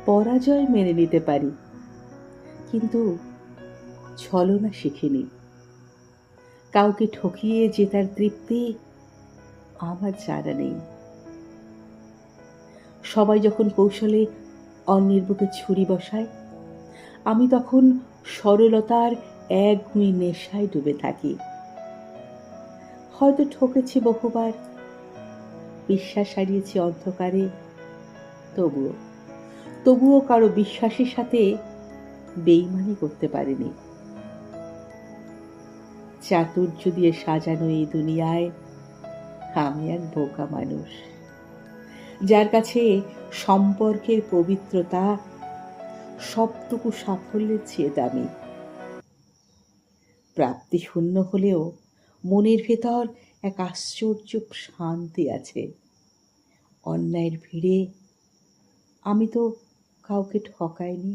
পরাজয় মেনে নিতে পারি, কিন্তু ছলনা শিখিনি। কাউকে ঠকিয়ে জেতার তৃপ্তি আমার জানা নেই। সবাই যখন কৌশলে অন্যের বুকে ছুরি বসায়, আমি তখন সরলতার একগুঁয়ে নেশায় ডুবে থাকি। হয়তো ঠকেছি বহুবার, বিশ্বাস হারিয়েছি অন্ধকারে, তবুও তবুও কারো বিশ্বাসের সাথে বেইমানি করতে পারিনি। চাতুর্য দিয়ে সাজানো এই দুনিয়ায় আমি এক বোকা মানুষ, যার কাছে সম্পর্কের পবিত্রতা সবটুকু সাফল্যের চেয়ে দামি। প্রাপ্তি শূন্য হলেও মনের ভেতর এক আশ্চর্য শান্তি আছে। অন্যায়ের ভিড়ে আমি তো কাউকে ঠকাইনি,